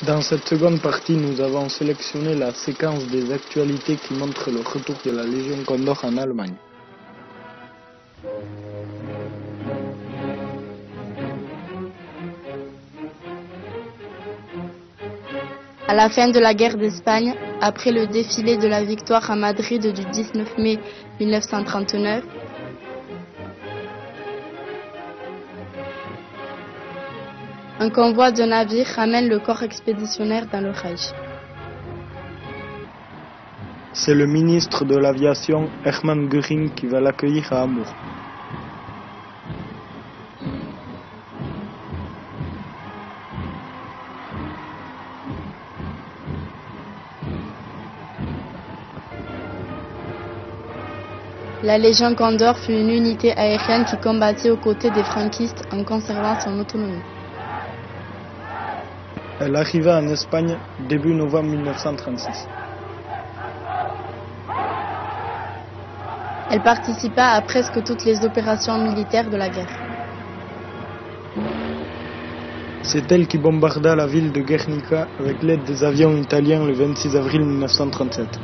Dans cette seconde partie, nous avons sélectionné la séquence des actualités qui montre le retour de la Légion Condor en Allemagne. À la fin de la guerre d'Espagne, après le défilé de la victoire à Madrid du 19 mai 1939, un convoi de navires ramène le corps expéditionnaire dans le Reich. C'est le ministre de l'Aviation, Hermann Göring, qui va l'accueillir à Hambourg. La Légion Condor fut une unité aérienne qui combattit aux côtés des franquistes en conservant son autonomie. Elle arriva en Espagne début novembre 1936. Elle participa à presque toutes les opérations militaires de la guerre. C'est elle qui bombarda la ville de Guernica avec l'aide des avions italiens le 26 avril 1937.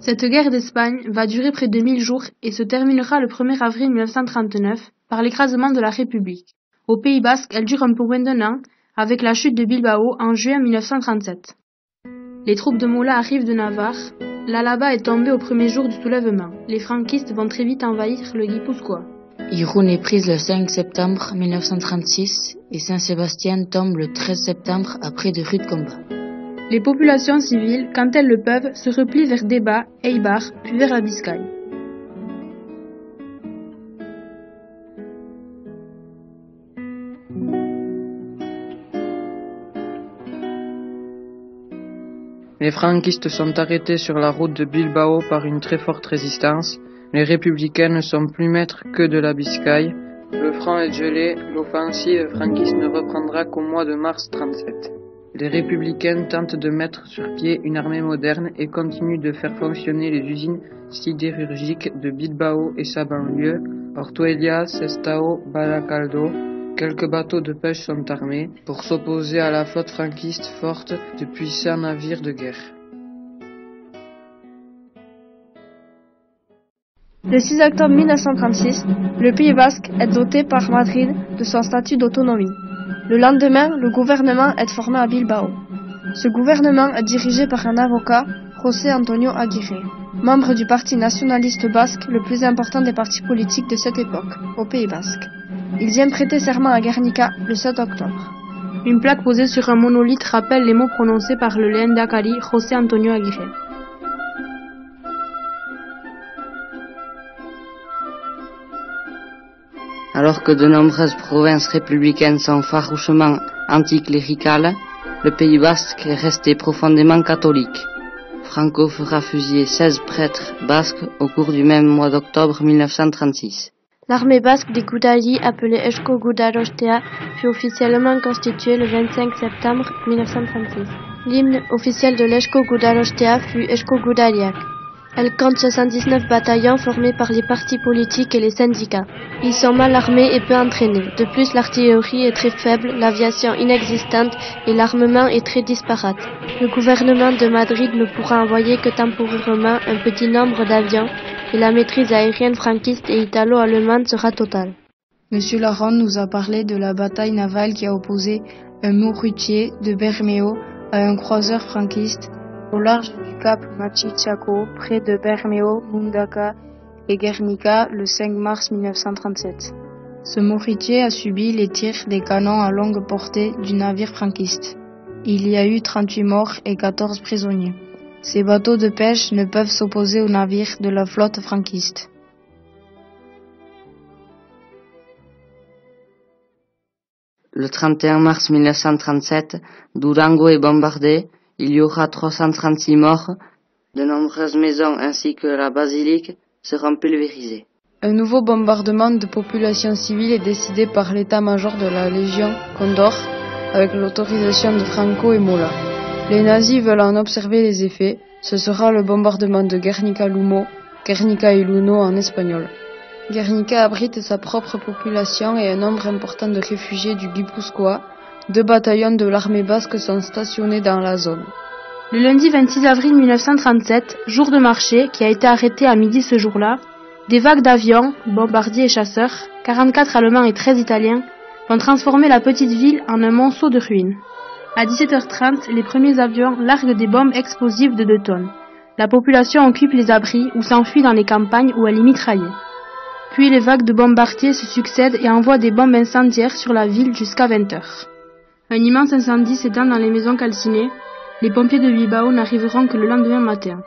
Cette guerre d'Espagne va durer près de 1000 jours et se terminera le 1er avril 1939 par l'écrasement de la République. Au Pays Basque, elle dure un peu moins d'un an, avec la chute de Bilbao en juin 1937. Les troupes de Mola arrivent de Navarre. L'Alaba est tombée au premier jour du soulèvement. Les franquistes vont très vite envahir le Guipuscoa. Irún est prise le 5 septembre 1936 et Saint-Sébastien tombe le 13 septembre après de rudes combats. Les populations civiles, quand elles le peuvent, se replient vers Deba, Eibar, puis vers la Biscaye. Les franquistes sont arrêtés sur la route de Bilbao par une très forte résistance. Les républicains ne sont plus maîtres que de la Biscaye. Le front est gelé, l'offensive franquiste ne reprendra qu'au mois de mars 1937. Les républicains tentent de mettre sur pied une armée moderne et continuent de faire fonctionner les usines sidérurgiques de Bilbao et sa banlieue, Ortuella, Sestao, Baracaldo. Quelques bateaux de pêche sont armés pour s'opposer à la flotte franquiste forte de puissants navires de guerre. Le 6 octobre 1936, le Pays Basque est doté par Madrid de son statut d'autonomie. Le lendemain, le gouvernement est formé à Bilbao. Ce gouvernement est dirigé par un avocat, José Antonio Aguirre, membre du parti nationaliste basque, le plus important des partis politiques de cette époque, au Pays Basque. Il vient prêter serment à Guernica le 7 octobre. Une plaque posée sur un monolithe rappelle les mots prononcés par le lehendakari José Antonio Aguirre. Alors que de nombreuses provinces républicaines sont farouchement anticléricales, le Pays Basque est resté profondément catholique. Franco fera fusiller 16 prêtres basques au cours du même mois d'octobre 1936. L'armée basque des Gudari, appelée Eusko Gudarostea, fut officiellement constituée le 25 septembre 1936. L'hymne officiel de l'Eusko Gudarostea fut Eusko Gudariak. Elle compte 79 bataillons formés par les partis politiques et les syndicats. Ils sont mal armés et peu entraînés. De plus, l'artillerie est très faible, l'aviation inexistante et l'armement est très disparate. Le gouvernement de Madrid ne pourra envoyer que temporairement un petit nombre d'avions et la maîtrise aérienne franquiste et italo-allemande sera totale. Monsieur Laronde nous a parlé de la bataille navale qui a opposé un mourutier de Bermeo à un croiseur franquiste au large du cap Machichaco, près de Bermeo, Mundaka et Guernica, le 5 mars 1937. Ce mourutier a subi les tirs des canons à longue portée du navire franquiste. Il y a eu 38 morts et 14 prisonniers. Ces bateaux de pêche ne peuvent s'opposer aux navires de la flotte franquiste. Le 31 mars 1937, Durango est bombardé. Il y aura 336 morts De nombreuses maisons ainsi que la basilique seront pulvérisées. Un nouveau bombardement de populations civiles est décidé par l'état-major de la Légion Condor avec l'autorisation de Franco et Mola. Les nazis veulent en observer les effets. Ce sera le bombardement de Guernica-Lumo, Guernica y Luno en espagnol. Guernica abrite sa propre population et un nombre important de réfugiés du Guipúzcoa. 2 bataillons de l'armée basque sont stationnés dans la zone. Le lundi 26 avril 1937, jour de marché qui a été arrêté à midi ce jour-là, des vagues d'avions, bombardiers et chasseurs, 44 Allemands et 13 Italiens, vont transformer la petite ville en un monceau de ruines. À 17h30, les premiers avions larguent des bombes explosives de 2 tonnes. La population occupe les abris ou s'enfuit dans les campagnes où elle est mitraillée. Puis les vagues de bombardiers se succèdent et envoient des bombes incendiaires sur la ville jusqu'à 20h. Un immense incendie s'étend dans les maisons calcinées. Les pompiers de Bilbao n'arriveront que le lendemain matin.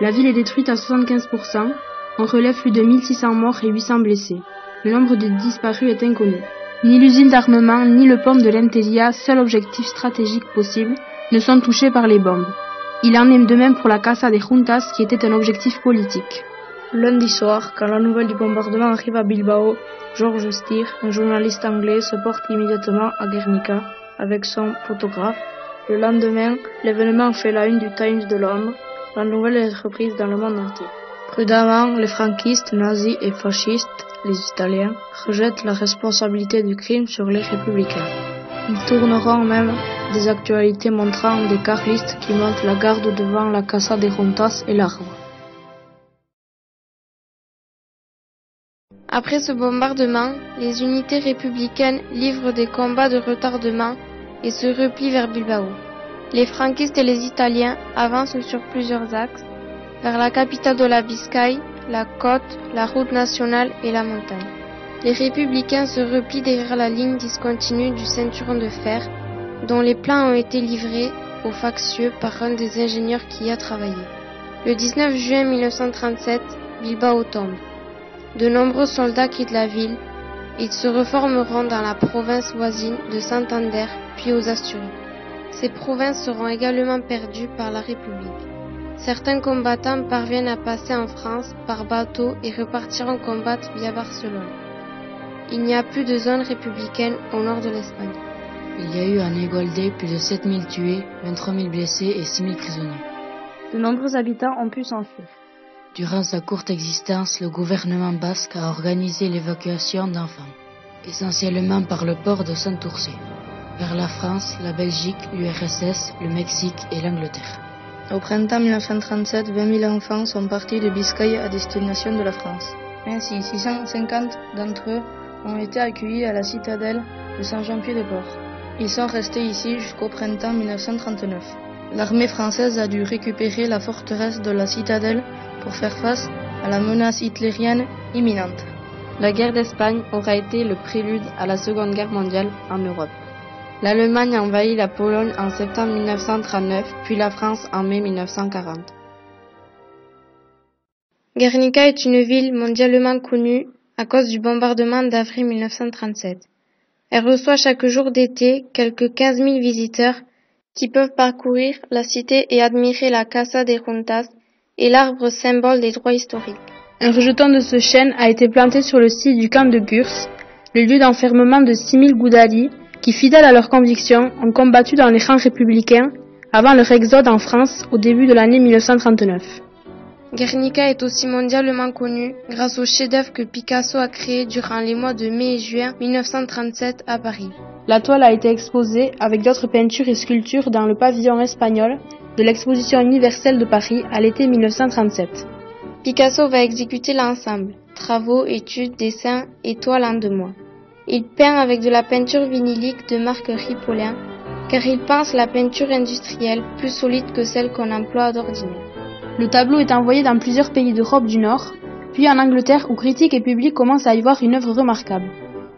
La ville est détruite à 75%. On relève plus de 1600 morts et 800 blessés. Le nombre de disparus est inconnu. Ni l'usine d'armement, ni le pont de l'Entelia, seul objectif stratégique possible, ne sont touchés par les bombes. Il en est de même pour la Casa de Juntas, qui était un objectif politique. Lundi soir, quand la nouvelle du bombardement arrive à Bilbao, George Steer, un journaliste anglais, se porte immédiatement à Guernica avec son photographe. Le lendemain, l'événement fait la une du Times de Londres. La nouvelle est reprise dans le monde entier. Prudemment, les franquistes, nazis et fascistes, les Italiens, rejettent la responsabilité du crime sur les républicains. Ils tourneront même des actualités montrant des carlistes qui montent la garde devant la Casa de Juntas et l'arbre. Après ce bombardement, les unités républicaines livrent des combats de retardement et se replient vers Bilbao. Les franquistes et les Italiens avancent sur plusieurs axes, vers la capitale de la Biscaye, la côte, la route nationale et la montagne. Les républicains se replient derrière la ligne discontinue du ceinturon de fer, dont les plans ont été livrés aux factieux par un des ingénieurs qui y a travaillé. Le 19 juin 1937, Bilbao tombe. De nombreux soldats quittent la ville. Ils se reformeront dans la province voisine de Santander, puis aux Asturies. Ces provinces seront également perdues par la République. Certains combattants parviennent à passer en France par bateau et repartiront combattre via Barcelone. Il n'y a plus de zone républicaine au nord de l'Espagne. Il y a eu en Ugalde plus de 7000 tués, 23 000 blessés et 6 000 prisonniers. De nombreux habitants ont pu s'enfuir. Durant sa courte existence, le gouvernement basque a organisé l'évacuation d'enfants, essentiellement par le port de Santurce, vers la France, la Belgique, l'URSS, le Mexique et l'Angleterre. Au printemps 1937, 20 000 enfants sont partis de Biscaye à destination de la France. Ainsi, 650 d'entre eux ont été accueillis à la citadelle de Saint-Jean-Pied-de-Port. Ils sont restés ici jusqu'au printemps 1939. L'armée française a dû récupérer la forteresse de la citadelle pour faire face à la menace hitlérienne imminente. La guerre d'Espagne aura été le prélude à la Seconde Guerre mondiale en Europe. L'Allemagne envahit la Pologne en septembre 1939, puis la France en mai 1940. Guernica est une ville mondialement connue à cause du bombardement d'avril 1937. Elle reçoit chaque jour d'été quelques 15 000 visiteurs qui peuvent parcourir la cité et admirer la Casa de Juntas et l'arbre symbole des droits historiques. Un rejeton de ce chêne a été planté sur le site du camp de Gurs, le lieu d'enfermement de 6000 Goudalis qui, fidèles à leurs convictions, ont combattu dans les rangs républicains avant leur exode en France au début de l'année 1939. Guernica est aussi mondialement connue grâce au chef-d'œuvre que Picasso a créé durant les mois de mai et juin 1937 à Paris. La toile a été exposée avec d'autres peintures et sculptures dans le pavillon espagnol de l'exposition universelle de Paris à l'été 1937. Picasso va exécuter l'ensemble, travaux, études, dessins et toiles en 2 mois. Il peint avec de la peinture vinylique de marque Ripollin, car il pense la peinture industrielle plus solide que celle qu'on emploie d'ordinaire. Le tableau est envoyé dans plusieurs pays d'Europe du Nord, puis en Angleterre où critiques et public commencent à y voir une œuvre remarquable,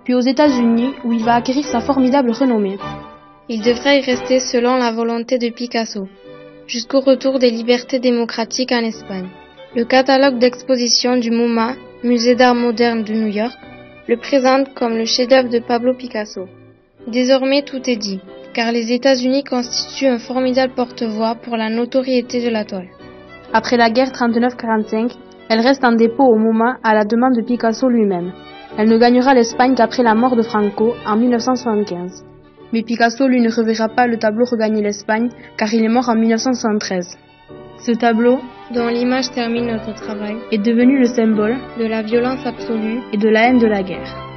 puis aux États-Unis où il va acquérir sa formidable renommée. Il devrait y rester selon la volonté de Picasso, jusqu'au retour des libertés démocratiques en Espagne. Le catalogue d'exposition du MoMA, Musée d'art moderne de New York, le présente comme le chef-d'œuvre de Pablo Picasso. Désormais tout est dit, car les États-Unis constituent un formidable porte-voix pour la notoriété de la toile. Après la guerre 39-45, elle reste en dépôt au MoMA à la demande de Picasso lui-même. Elle ne gagnera l'Espagne qu'après la mort de Franco en 1975. Mais Picasso, lui, ne reverra pas le tableau regagner l'Espagne car il est mort en 1973. Ce tableau, dont l'image termine notre travail, est devenu le symbole de la violence absolue et de la haine de la guerre.